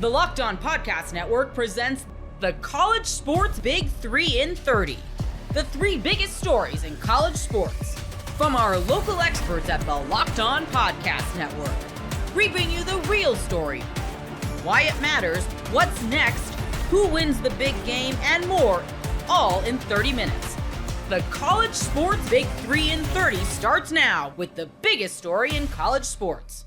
The Locked On Podcast Network presents the College Sports Big 3 in 30. The three biggest stories in college sports. From our local experts at the Locked On Podcast Network. Bringing you the real story. Why it matters, what's next, who wins the big game, and more, all in 30 minutes. The College Sports Big 3 in 30 starts now with the biggest story in college sports.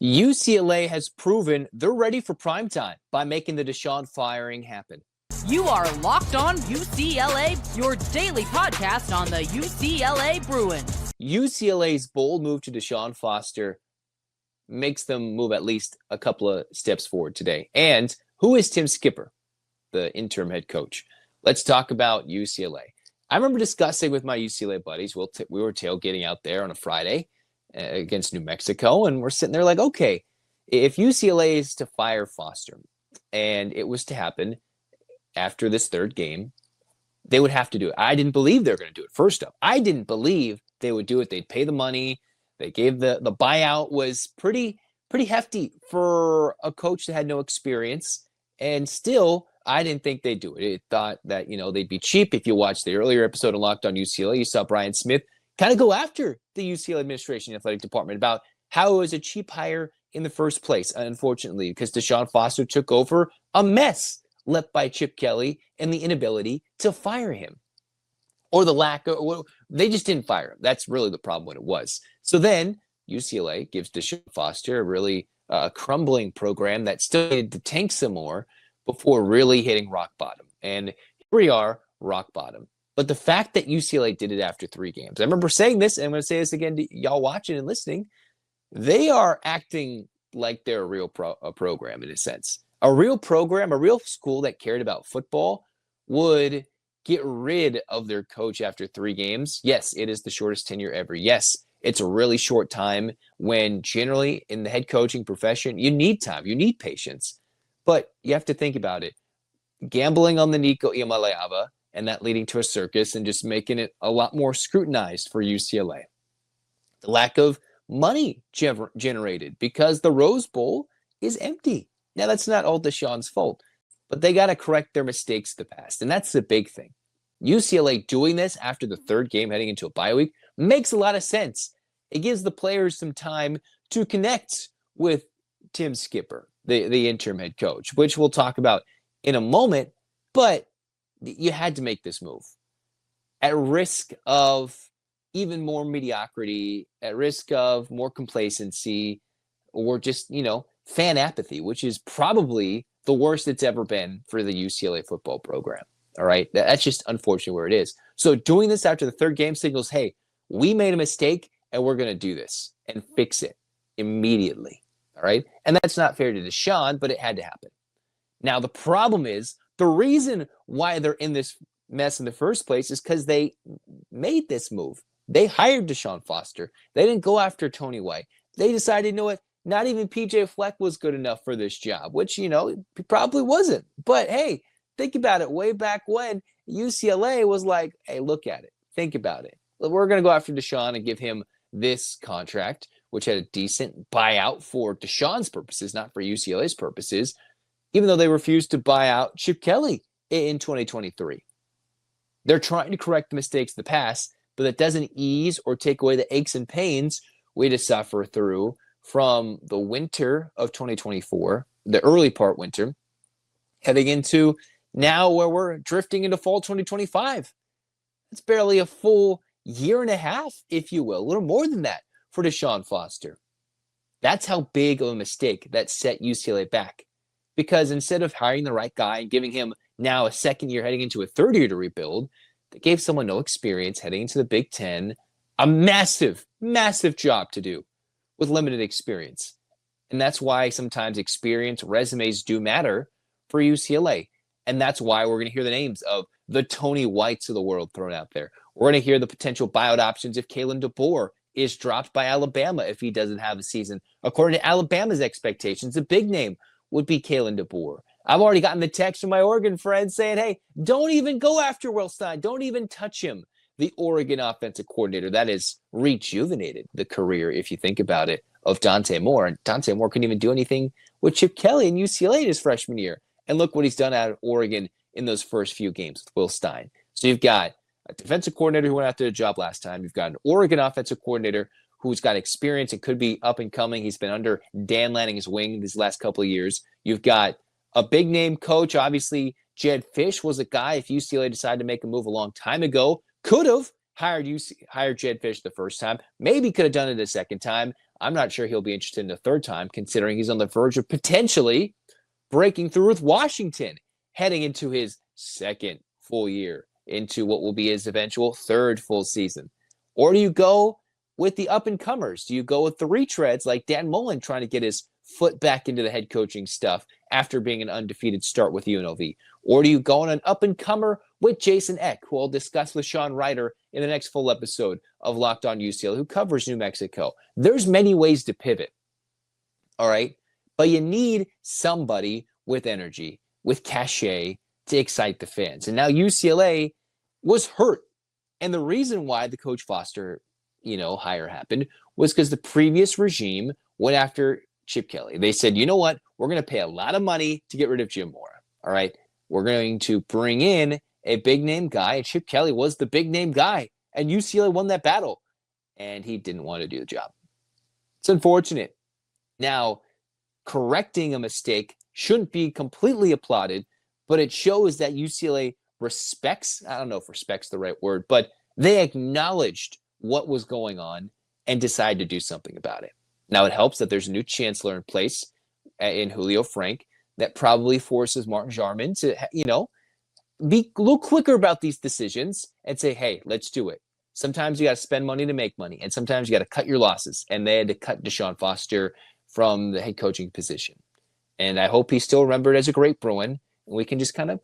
UCLA has proven they're ready for primetime by making the Deshaun firing happen. You are Locked On UCLA, your daily podcast on the UCLA Bruins. UCLA's bold move to Deshaun Foster makes them move at least a couple of steps forward today. And who is Tim Skipper, the interim head coach? Let's talk about UCLA. I remember discussing with my UCLA buddies, we were tailgating out there on a Friday against New Mexico, and we're sitting there like, okay, if UCLA is to fire Foster, and it was to happen after this third game, they would have to do it. I didn't believe they were going to do it. First up, I didn't believe they would do it. They'd pay the money. They gave the buyout was pretty hefty for a coach that had no experience, and still, I didn't think they'd do it. It thought that, they'd be cheap. If you watched the earlier episode of Locked On UCLA, you saw Brian Smith kind of go after the UCLA administration and athletic department about how it was a cheap hire in the first place, unfortunately, because Deshaun Foster took over a mess left by Chip Kelly and the inability to fire him. Or the lack of, they just didn't fire him. That's really the problem what it was. So then UCLA gives Deshaun Foster a really crumbling program that still needed to tank some more before really hitting rock bottom. And here we are, rock bottom. But the fact that UCLA did it after 3 games, I remember saying this, and I'm going to say this again to y'all watching and listening, they are acting like they're a real program in a sense. A real program, a real school that cared about football would get rid of their coach after 3 games. Yes, it is the shortest tenure ever. Yes, it's a really short time when generally in the head coaching profession, you need time, you need patience. But you have to think about it. Gambling on the Nico Iamaleava and that leading to a circus and just making it a lot more scrutinized for UCLA. The lack of money generated because the Rose Bowl is empty. Now, that's not all Deshaun's fault, but they got to correct their mistakes of the past, and that's the big thing. UCLA doing this after the 3rd game heading into a bye week makes a lot of sense. It gives the players some time to connect with Tim Skipper, the interim head coach, which we'll talk about in a moment, but you had to make this move at risk of even more mediocrity, at risk of more complacency, or just, fan apathy, which is probably the worst it's ever been for the UCLA football program. All right. That's just unfortunately where it is. So doing this after the 3rd game signals, hey, we made a mistake and we're going to do this and fix it immediately. All right. And that's not fair to Deshaun, but it had to happen. Now, the problem is the reason why they're in this mess in the first place is because they made this move. They hired Deshaun Foster. They didn't go after Tony White. They decided, not even PJ Fleck was good enough for this job, which, he probably wasn't. But hey, think about it. Way back when UCLA was like, hey, look at it. Think about it. We're going to go after Deshaun and give him this contract, which had a decent buyout for Deshaun's purposes, not for UCLA's purposes, even though they refused to buy out Chip Kelly in 2023. They're trying to correct the mistakes of the past, but that doesn't ease or take away the aches and pains we had to suffer through from the winter of 2024, the early part winter, heading into now where we're drifting into fall 2025. It's barely a full year and a half, if you will, a little more than that for Deshaun Foster. That's how big of a mistake that set UCLA back. Because instead of hiring the right guy and giving him now a 2nd year heading into a 3rd year to rebuild, they gave someone no experience heading into the Big Ten a massive, massive job to do with limited experience. And that's why sometimes experience resumes do matter for UCLA. And that's why we're going to hear the names of the Tony Whites of the world thrown out there. We're going to hear the potential buyout options if Kalen DeBoer is dropped by Alabama if he doesn't have a season. According to Alabama's expectations, the big name would be Kalen DeBoer. I've already gotten the text from my Oregon friends saying, hey, don't even go after Will Stein. Don't even touch him. The Oregon offensive coordinator, that has rejuvenated the career, if you think about it, of Dante Moore. And Dante Moore couldn't even do anything with Chip Kelly and UCLA in his freshman year. And look what he's done out of Oregon in those first few games with Will Stein. So you've got a defensive coordinator who went after the job last time. You've got an Oregon offensive coordinator who's got experience and could be up and coming. He's been under Dan Lanning's wing these last couple of years. You've got a big name coach. Obviously, Jed Fish was a guy, if UCLA decided to make a move a long time ago, could have hired Jed Fish the first time. Maybe could have done it a second time. I'm not sure he'll be interested in the third time, considering he's on the verge of potentially breaking through with Washington, heading into his second full year, into what will be his eventual third full season. Or do you go with the up-and-comers? Do you go with the retreads like Dan Mullen trying to get his foot back into the head coaching stuff after being an undefeated start with UNLV? Or do you go on an up-and-comer with Jason Eck, who I'll discuss with Sean Ryder in the next full episode of Locked On UCLA, who covers New Mexico? There's many ways to pivot, all right? But you need somebody with energy, with cachet to excite the fans. And now UCLA was hurt. And the reason why the Coach Foster, hire happened was because the previous regime went after Chip Kelly. They said, you know what? We're going to pay a lot of money to get rid of Jim Mora. All right. We're going to bring in a big name guy. And Chip Kelly was the big name guy. And UCLA won that battle. And he didn't want to do the job. It's unfortunate. Now, correcting a mistake shouldn't be completely applauded, but it shows that UCLA respects, I don't know if respect's the right word, but they acknowledged what was going on and decided to do something about it. Now, it helps that there's a new chancellor in place in Julio Frank that probably forces Martin Jarman to, be a little quicker about these decisions and say, hey, let's do it. Sometimes you got to spend money to make money, and sometimes you got to cut your losses. And they had to cut Deshaun Foster from the head coaching position. And I hope he's still remembered as a great Bruin, and we can just kind of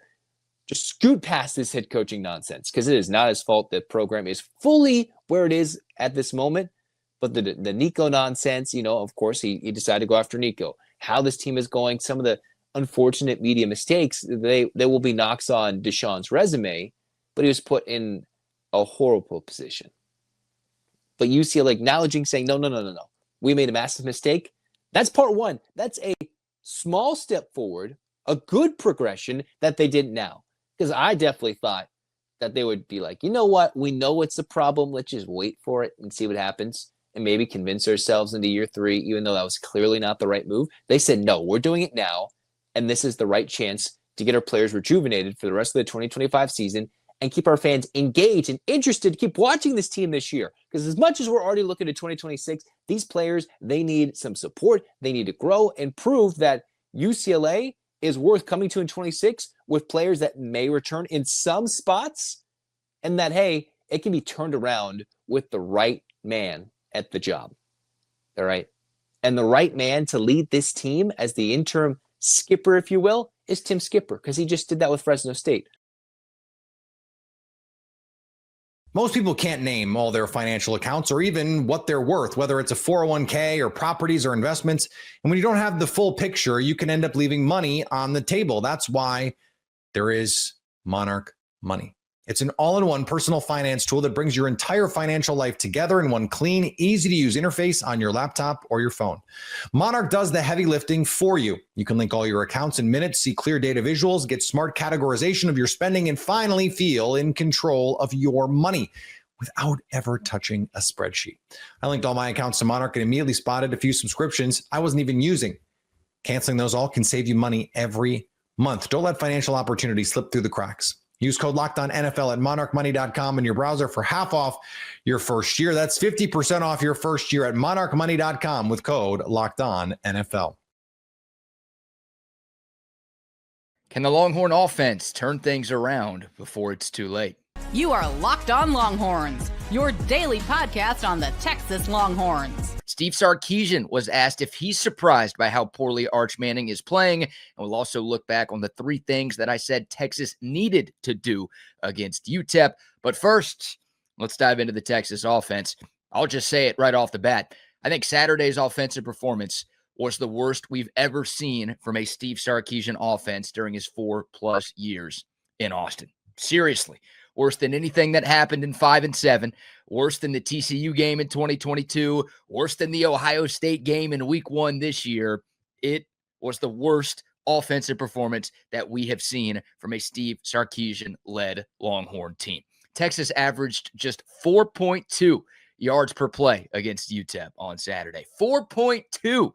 just scoot past this head coaching nonsense, because it is not his fault the program is fully where it is at this moment. But the Nico nonsense, of course, he decided to go after Nico. How this team is going, some of the unfortunate media mistakes, they will be knocks on Deshaun's resume, but he was put in a horrible position. But UCLA acknowledging, saying, no. We made a massive mistake. That's part one. That's a small step forward, a good progression that they did now. Because I definitely thought that they would be like, you know what? We know it's a problem. Let's just wait for it and see what happens and maybe convince ourselves into year 3, even though that was clearly not the right move. They said, no, we're doing it now. And this is the right chance to get our players rejuvenated for the rest of the 2025 season and keep our fans engaged and interested to keep watching this team this year. Because as much as we're already looking at 2026, these players, they need some support. They need to grow and prove that UCLA is worth coming to in 26 with players that may return in some spots, and that, hey, it can be turned around with the right man at the job. All right. And the right man to lead this team as the interim skipper, if you will, is Tim Skipper, because he just did that with Fresno State. Most people can't name all their financial accounts or even what they're worth, whether it's a 401k or properties or investments. And when you don't have the full picture, you can end up leaving money on the table. That's why there is Monarch Money. It's an all-in-one personal finance tool that brings your entire financial life together in one clean, easy-to-use interface on your laptop or your phone. Monarch does the heavy lifting for you. You can link all your accounts in minutes, see clear data visuals, get smart categorization of your spending, and finally feel in control of your money without ever touching a spreadsheet. I linked all my accounts to Monarch and immediately spotted a few subscriptions I wasn't even using. Canceling those all can save you money every month. Don't let financial opportunities slip through the cracks. Use code LOCKEDONNFL at monarchmoney.com in your browser for half off your first year. That's 50% off your first year at monarchmoney.com with code LOCKEDONNFL. Can the Longhorn offense turn things around before it's too late? You are Locked On Longhorns, your daily podcast on the Texas Longhorns. Steve Sarkisian was asked if he's surprised by how poorly Arch Manning is playing, and we'll also look back on the 3 things that I said Texas needed to do against UTEP. But first, let's dive into the Texas offense. I'll just say it right off the bat. I think Saturday's offensive performance was the worst we've ever seen from a Steve Sarkisian offense during his 4+ years in Austin. Seriously. worse than anything that happened in 5 and 7, worse than the TCU game in 2022, worse than the Ohio State game in week 1 this year. It was the worst offensive performance that we have seen from a Steve Sarkisian-led Longhorn team. Texas averaged just 4.2 yards per play against UTEP on Saturday. 4.2.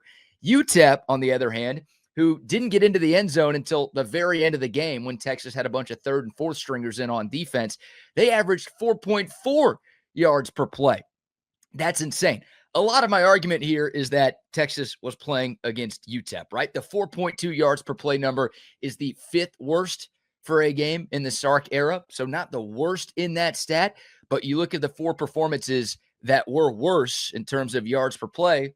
UTEP, on the other hand, who didn't get into the end zone until the very end of the game when Texas had a bunch of third and fourth stringers in on defense, they averaged 4.4 yards per play. That's insane. A lot of my argument here is that Texas was playing against UTEP, right? The 4.2 yards per play number is the 5th worst for a game in the Sark era. So not the worst in that stat, but you look at the 4 performances that were worse in terms of yards per play,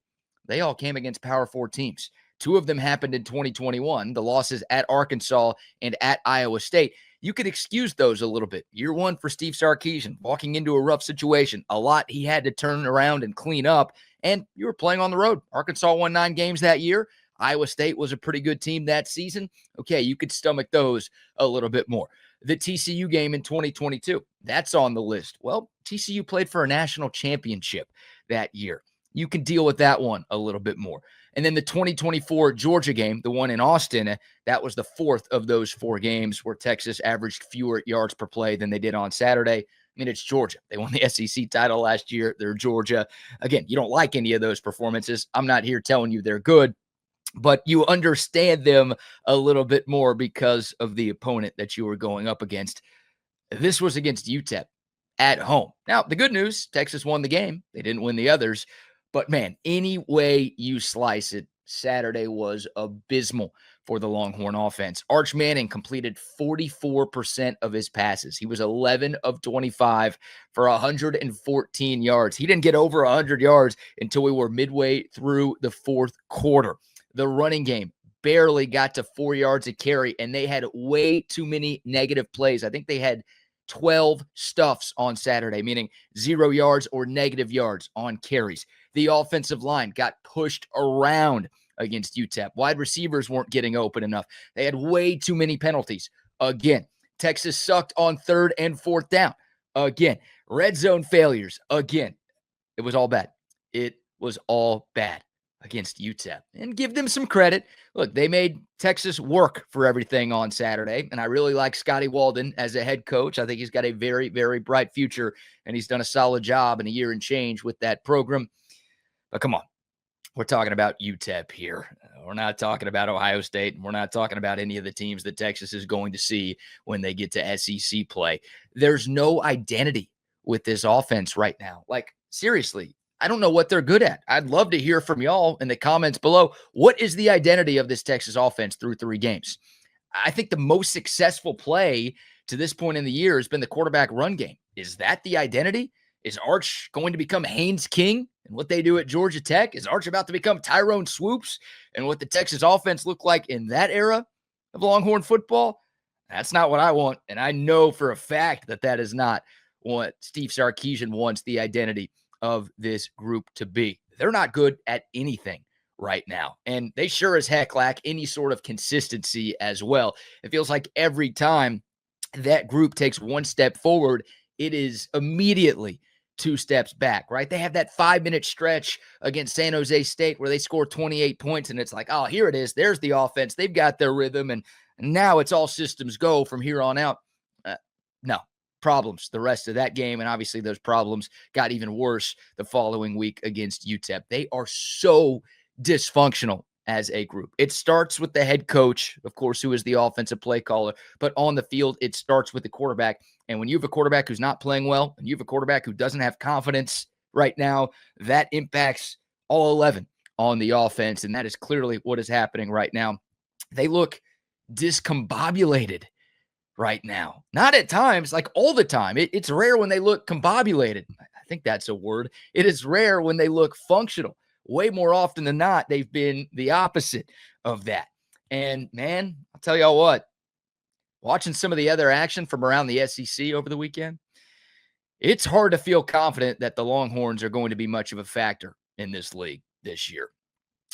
they all came against Power 4 teams. 2 of them happened in 2021, the losses at Arkansas and at Iowa State. You could excuse those a little bit. Year 1 for Steve Sarkisian, walking into a rough situation, a lot he had to turn around and clean up, and you were playing on the road. Arkansas won 9 games that year. Iowa State was a pretty good team that season. Okay, you could stomach those a little bit more. The TCU game in 2022, that's on the list. Well, TCU played for a national championship that year. You can deal with that one a little bit more. And then the 2024 Georgia game, the one in Austin, that was the 4th of those 4 games where Texas averaged fewer yards per play than they did on Saturday. I mean, it's Georgia. They won the SEC title last year. They're Georgia. Again, you don't like any of those performances. I'm not here telling you they're good, but you understand them a little bit more because of the opponent that you were going up against. This was against UTEP at home. Now, the good news, Texas won the game. They didn't win the others. But, man, any way you slice it, Saturday was abysmal for the Longhorn offense. Arch Manning completed 44% of his passes. He was 11 of 25 for 114 yards. He didn't get over 100 yards until we were midway through the 4th quarter. The running game barely got to 4 yards a carry, and they had way too many negative plays. I think they had 12 stuffs on Saturday, meaning 0 yards or negative yards on carries. The offensive line got pushed around against UTEP. Wide receivers weren't getting open enough. They had way too many penalties. Again, Texas sucked on 3rd and 4th down. Again, red zone failures. Again, it was all bad. It was all bad against UTEP. And give them some credit. Look, they made Texas work for everything on Saturday, and I really like Scotty Walden as a head coach. I think he's got a very, very bright future, and he's done a solid job in a year and change with that program. But come on, we're talking about UTEP here. We're not talking about Ohio State, and we're not talking about any of the teams that Texas is going to see when they get to SEC play. There's no identity with this offense right now. Like, seriously, I don't know what they're good at. I'd love to hear from y'all in the comments below. What is the identity of this Texas offense through 3 games? I think the most successful play to this point in the year has been the quarterback run game. Is that the identity? Is Arch going to become Haynes King and what they do at Georgia Tech? Is Arch about to become Tyrone Swoops and what the Texas offense looked like in that era of Longhorn football? That's not what I want. And I know for a fact that that is not what Steve Sarkisian wants the identity of this group to be. They're not good at anything right now. And they sure as heck lack any sort of consistency as well. It feels like every time that group takes one step forward, it is immediately 2 steps back, right? They have that 5-minute stretch against San Jose State where they score 28 points, and it's like, oh, here it is. There's the offense. They've got their rhythm, and now it's all systems go from here on out. No. Problems the rest of that game, and obviously those problems got even worse the following week against UTEP. They are so dysfunctional as a group. It starts with the head coach, of course, who is the offensive play caller, but on the field, it starts with the quarterback. And when you have a quarterback who's not playing well, and you have a quarterback who doesn't have confidence right now, that impacts all 11 on the offense, and that is clearly what is happening right now. They look discombobulated right now. Not at times, like all the time. It's rare when they look combobulated. I think that's a word. It is rare when they look functional. Way more often than not, they've been the opposite of that. And, man, I'll tell y'all what, watching some of the other action from around the SEC over the weekend, it's hard to feel confident that the Longhorns are going to be much of a factor in this league this year.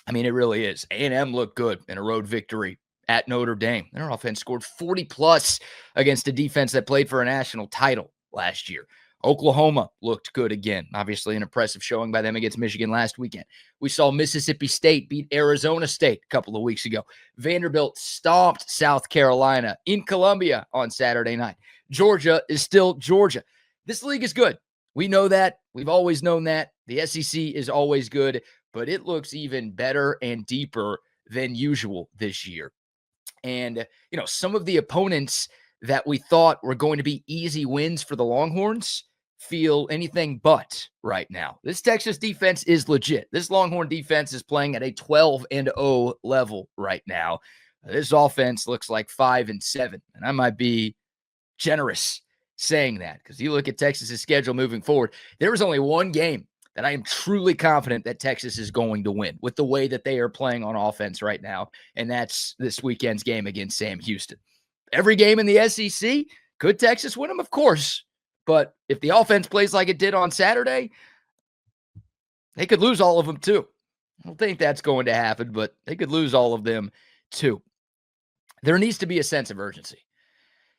I mean, it really is. A&M looked good in a road victory at Notre Dame. Their offense scored 40 plus against a defense that played for a national title last year. Oklahoma looked good again. Obviously, an impressive showing by them against Michigan last weekend. We saw Mississippi State beat Arizona State a couple of weeks ago. Vanderbilt stomped South Carolina in Columbia on Saturday night. Georgia is still Georgia. This league is good. We know that. We've always known that. The SEC is always good, but it looks even better and deeper than usual this year. And, some of the opponents that we thought were going to be easy wins for the Longhorns feel anything but right now. This Texas defense is legit. This Longhorn defense is playing at a 12-0 level right now. This offense looks like 5-7, and I might be generous saying that because you look at Texas's schedule moving forward, there is only one game that I am truly confident that Texas is going to win with the way that they are playing on offense right now, and that's this weekend's game against Sam Houston. Every game in the SEC, could Texas win them? Of course. But if the offense plays like it did on Saturday, they could lose all of them too. I don't think that's going to happen, but they could lose all of them too. There needs to be a sense of urgency.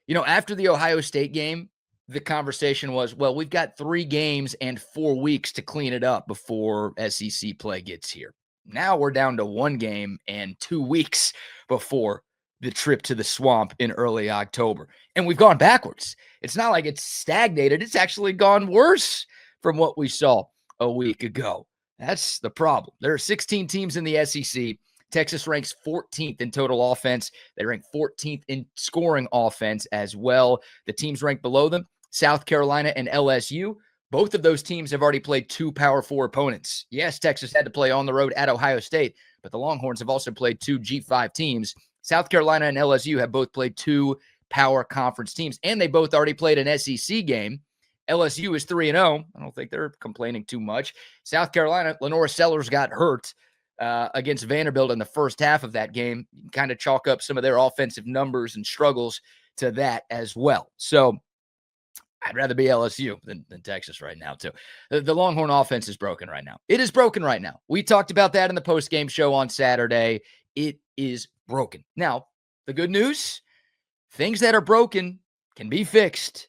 After the Ohio State game, the conversation was, well, we've got 3 games and 4 weeks to clean it up before SEC play gets here. Now we're down to 1 game and 2 weeks before the trip to the swamp in early October. And we've gone backwards. It's not like it's stagnated. It's actually gone worse from what we saw a week ago. That's the problem. There are 16 teams in the SEC. Texas ranks 14th in total offense. They rank 14th in scoring offense as well. The teams ranked below them, South Carolina and LSU. Both of those teams have already played 2 Power 4 opponents. Yes, Texas had to play on the road at Ohio State, but the Longhorns have also played 2 G5 teams. South Carolina and LSU have both played 2 power conference teams, and they both already played an SEC game. LSU is 3-0. I don't think they're complaining too much. South Carolina, Lenora Sellers got hurt against Vanderbilt in the first half of that game. You can kind of chalk up some of their offensive numbers and struggles to that as well. So I'd rather be LSU than Texas right now, too. The Longhorn offense is broken right now. It is broken right now. We talked about that in the post-game show on Saturday. It is broken. Now, the good news, things that are broken can be fixed.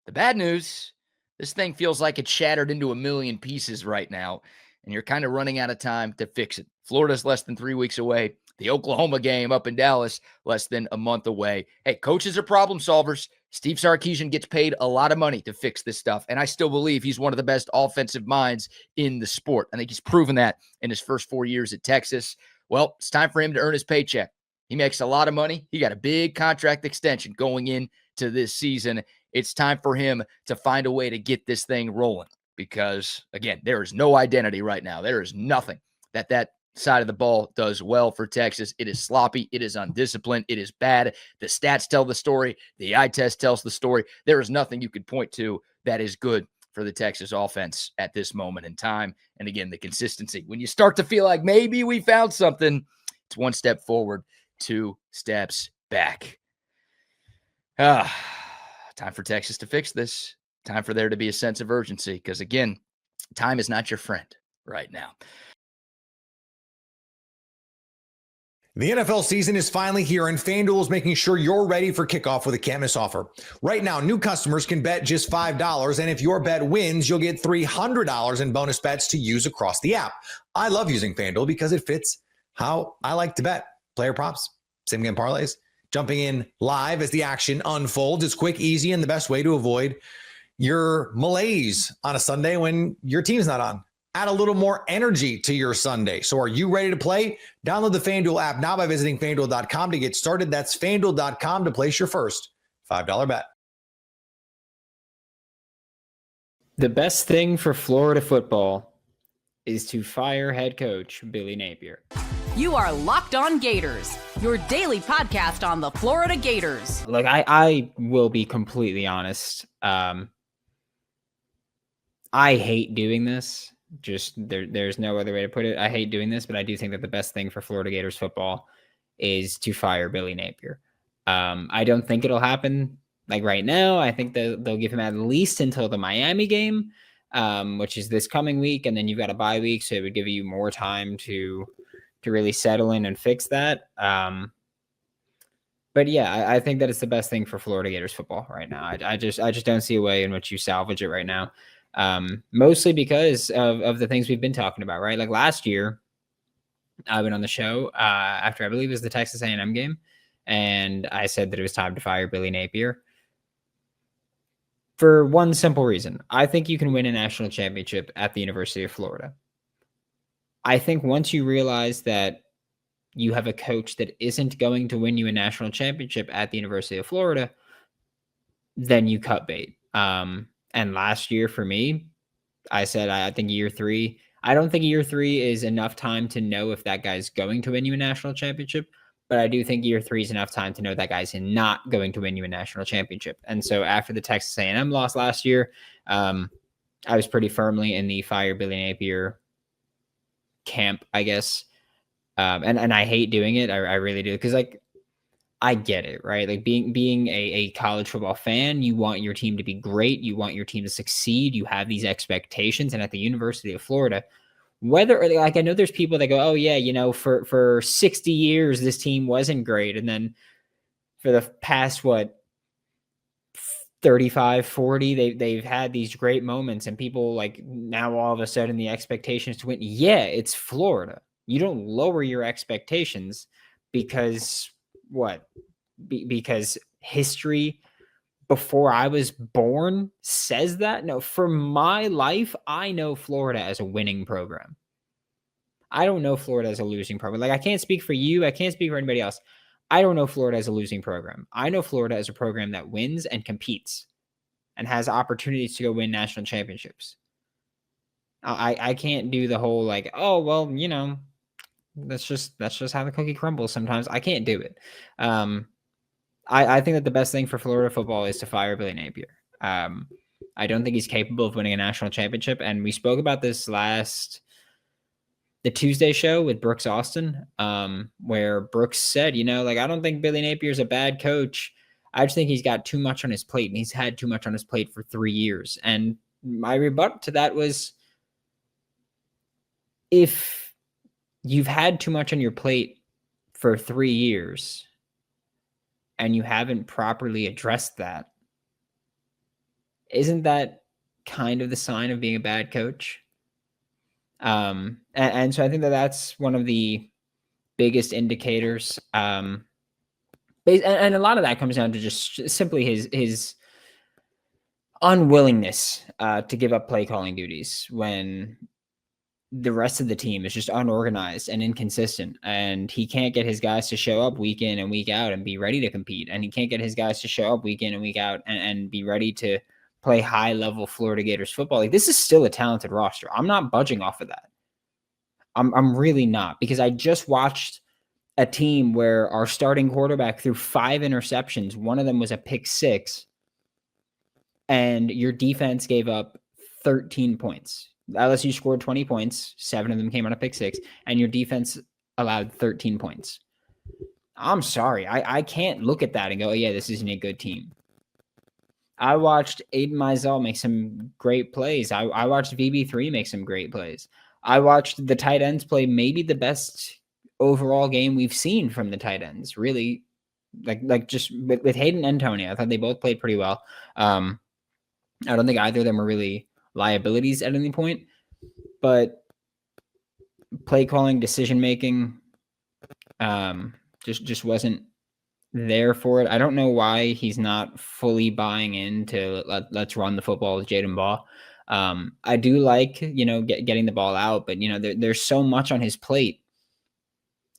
The bad news, this thing feels like it's shattered into a million pieces right now, and you're kind of running out of time to fix it. Florida's less than 3 weeks away. The Oklahoma game up in Dallas, less than a month away. Hey, coaches are problem solvers. Steve Sarkisian gets paid a lot of money to fix this stuff, and I still believe he's one of the best offensive minds in the sport. I think he's proven that in his first 4 years at Texas. Well, it's time for him to earn his paycheck. He makes a lot of money. He got a big contract extension going into this season. It's time for him to find a way to get this thing rolling because, again, there is no identity right now. There is nothing that side of the ball does well for Texas. It is sloppy. It is undisciplined. It is bad. The stats tell the story. The eye test tells the story. There is nothing you could point to that is good for the Texas offense at this moment in time. And again, the consistency. When you start to feel like maybe we found something, it's 1 step forward, 2 steps back. Time for Texas to fix this. Time for there to be a sense of urgency because, again, time is not your friend right now. The NFL season is finally here, and FanDuel is making sure you're ready for kickoff with a can't-miss offer. Right now, new customers can bet just $5, and if your bet wins, you'll get $300 in bonus bets to use across the app. I love using FanDuel because it fits how I like to bet. Player props, same-game parlays, jumping in live as the action unfolds. It's quick, easy, and the best way to avoid your malaise on a Sunday when your team's not on. Add a little more energy to your Sunday. So are you ready to play? Download the FanDuel app now by visiting FanDuel.com to get started. That's FanDuel.com to place your first $5 bet. The best thing for Florida football is to fire head coach Billy Napier. You are Locked On Gators, your daily podcast on the Florida Gators. Look, I will be completely honest. I hate doing this. Just there's no other way to put it. I hate doing this, but I do think that the best thing for Florida Gators football is to fire Billy Napier. I don't think it'll happen like right now. I think they'll give him at least until the Miami game, which is this coming week, and then you've got a bye week, so it would give you more time to really settle in and fix that. But yeah, I think that it's the best thing for Florida Gators football right now. I just don't see a way in which you salvage it right now. Mostly because of the things we've been talking about, right? Like last year, I went on the show after I believe it was the Texas A&M game, and I said that it was time to fire Billy Napier for one simple reason. I think you can win a national championship at the University of Florida. I think once you realize that you have a coach that isn't going to win you a national championship at the University of Florida, then you cut bait. And last year for me, I said I think year 3. I don't think year 3 is enough time to know if that guy's going to win you a national championship, but I do think year 3 is enough time to know that guy's not going to win you a national championship. And so after the Texas A&M loss last year, I was pretty firmly in the fire Billy Napier camp, I guess. And I hate doing it. I really do. Because like, I get it, right? Like being a college football fan, you want your team to be great. You want your team to succeed. You have these expectations. And at the University of Florida, whether like I know there's people that go, oh yeah, you know, for 60 years, this team wasn't great. And then for the past, 35, 40, they've had these great moments, and people like now all of a sudden the expectations to win. Yeah, it's Florida. You don't lower your expectations because because history before I was born says that? No, for my life, I know Florida as a winning program. I don't know Florida as a losing program. Like I can't speak for you. I can't speak for anybody else. I don't know Florida as a losing program. I know Florida as a program that wins and competes and has opportunities to go win national championships. I can't do the whole like, oh, well, you know, that's just how the cookie crumbles sometimes. I can't do it. I think that the best thing for Florida football is to fire Billy Napier. I don't think he's capable of winning a national championship. And we spoke about this the Tuesday show with Brooks Austin, where Brooks said, you know, like, I don't think Billy Napier is a bad coach. I just think he's got too much on his plate, and he's had too much on his plate for 3 years. And my rebuttal to that was, if you've had too much on your plate for 3 years and you haven't properly addressed that, isn't that kind of the sign of being a bad coach? And so I think that that's one of the biggest indicators. And a lot of that comes down to just simply his unwillingness to give up play calling duties when the rest of the team is just unorganized and inconsistent, and he can't get his guys to show up week in and week out and be ready to compete. And he can't get his guys to show up week in and week out and be ready to play high level Florida Gators football. Like, this is still a talented roster. I'm not budging off of that. I'm really not, because I just watched a team where our starting quarterback threw 5 interceptions. One of them was a pick 6, and your defense gave up 13 points. LSU scored 20 points. 7 of them came on a pick 6, and your defense allowed 13 points. I'm sorry. I can't look at that and go, oh, yeah, this isn't a good team. I watched Aiden Mizell make some great plays. I watched VB3 make some great plays. I watched the tight ends play maybe the best overall game we've seen from the tight ends. Really, like just with Hayden and Tony, I thought they both played pretty well. I don't think either of them were really liabilities at any point, but play calling, decision making, just wasn't there for it. I don't know why he's not fully buying into let's run the football with Jaden Baugh. I do like, getting the ball out, but there's so much on his plate,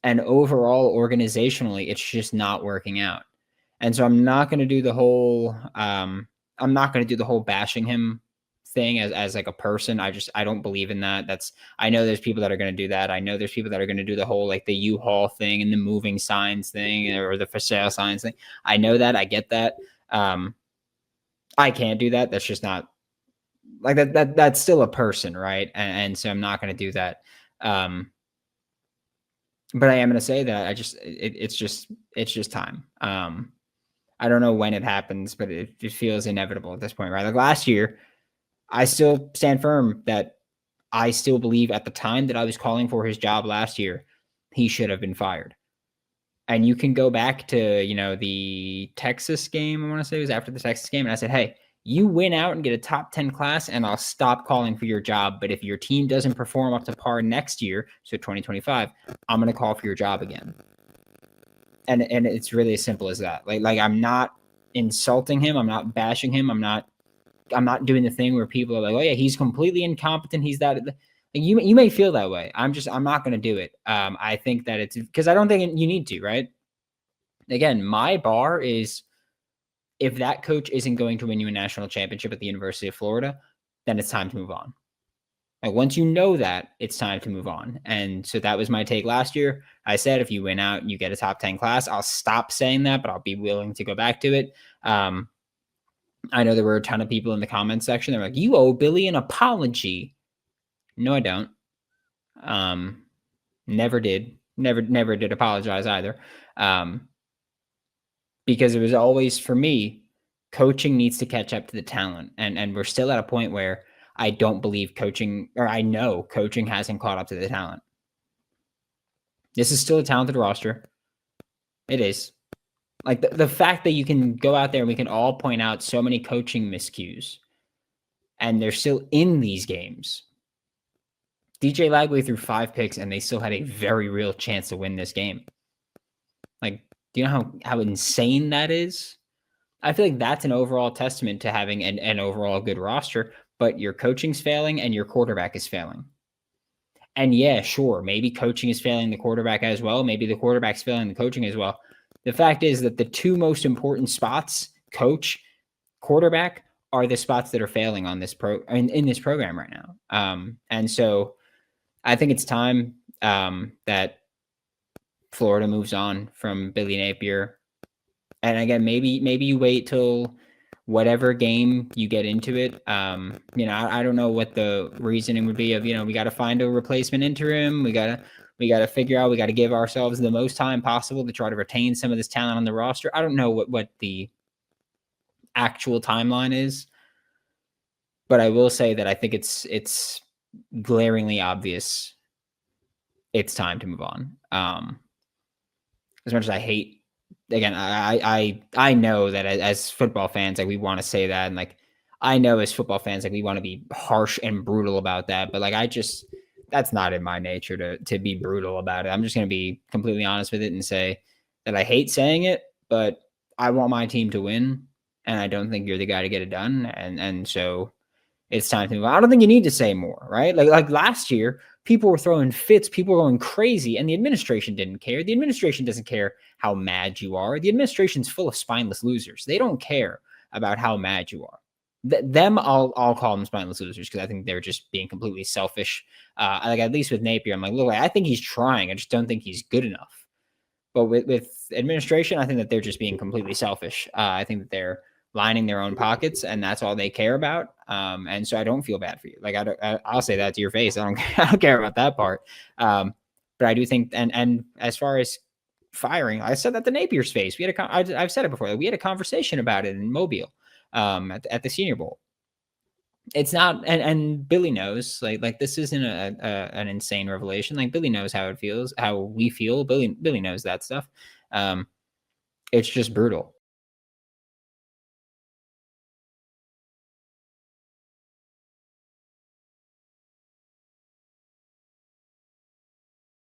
and overall organizationally, it's just not working out. And so I'm not going to do the whole, bashing him thing as like a person. I don't believe in that. I know there's people that are going to do that. I know there's people that are going to do the whole, like the U-Haul thing and the moving signs thing or the for sale signs thing. I know that. I get that. I can't do that. That's just not like that. That's still a person. Right. And so I'm not going to do that. But I am going to say that it's just time. I don't know when it happens, but it just feels inevitable at this point, right? Like last year, I still stand firm that I still believe at the time that I was calling for his job last year, he should have been fired. And you can go back to, the Texas game, I want to say it was after the Texas game. And I said, hey, you win out and get a top 10 class and I'll stop calling for your job. But if your team doesn't perform up to par next year, so 2025, I'm going to call for your job again. And it's really as simple as that. Like I'm not insulting him. I'm not bashing him. I'm not doing the thing where people are like, oh yeah, he's completely incompetent. He's that. Like you may feel that way. I'm not going to do it. I think that it's because I don't think you need to, right? Again, my bar is if that coach isn't going to win you a national championship at the University of Florida, then it's time to move on. Like once you know that, it's time to move on. And so that was my take last year. I said, if you win out and you get a top 10 class, I'll stop saying that, but I'll be willing to go back to it. I know there were a ton of people in the comments section. They're like, you owe Billy an apology. No, I don't. Never did apologize either. Because it was always, for me, coaching needs to catch up to the talent. And we're still at a point where I don't believe I know coaching hasn't caught up to the talent. This is still a talented roster. It is. Like the fact that you can go out there and we can all point out so many coaching miscues and they're still in these games. DJ Lagway threw 5 picks and they still had a very real chance to win this game. Like, do you know how insane that is? I feel like that's an overall testament to having an overall good roster, but your coaching's failing and your quarterback is failing. And yeah, sure, maybe coaching is failing the quarterback as well. Maybe the quarterback's failing the coaching as well. The fact is that the two most important spots, coach, quarterback, are the spots that are failing on this in this program right now. And so I think it's time that Florida moves on from Billy Napier. And again, maybe you wait till whatever game you get into it. I don't know what the reasoning would be of, we got to find a replacement interim. We got to figure out, we got to give ourselves the most time possible to try to retain some of this talent on the roster. I don't know what the actual timeline is, but I will say that I think it's glaringly obvious it's time to move on. As much as I hate, again, I know that as football fans, like we want to say that, and like I know as football fans, like we want to be harsh and brutal about that, but like that's not in my nature to be brutal about it. I'm just going to be completely honest with it and say that I hate saying it, but I want my team to win, and I don't think you're the guy to get it done, and so it's time to move on. I don't think you need to say more, right? Like last year, people were throwing fits, people were going crazy, and the administration didn't care. The administration doesn't care how mad you are. The administration's full of spineless losers. They don't care about how mad you are. I'll call them spineless losers because I think they're just being completely selfish. Like at least with Napier, I'm like, look, I think he's trying. I just don't think he's good enough. But with administration, I think that they're just being completely selfish. I think that they're lining their own pockets, and that's all they care about. And so I don't feel bad for you. Like I'll say that to your face. I don't care about that part. But I do think, and as far as firing, I said that to Napier's face. I've said it before. Like we had a conversation about it in Mobile at the Senior Bowl. It's not, and Billy knows. Like this isn't an insane revelation. Like Billy knows how it feels, how we feel. Billy knows that stuff. It's just brutal.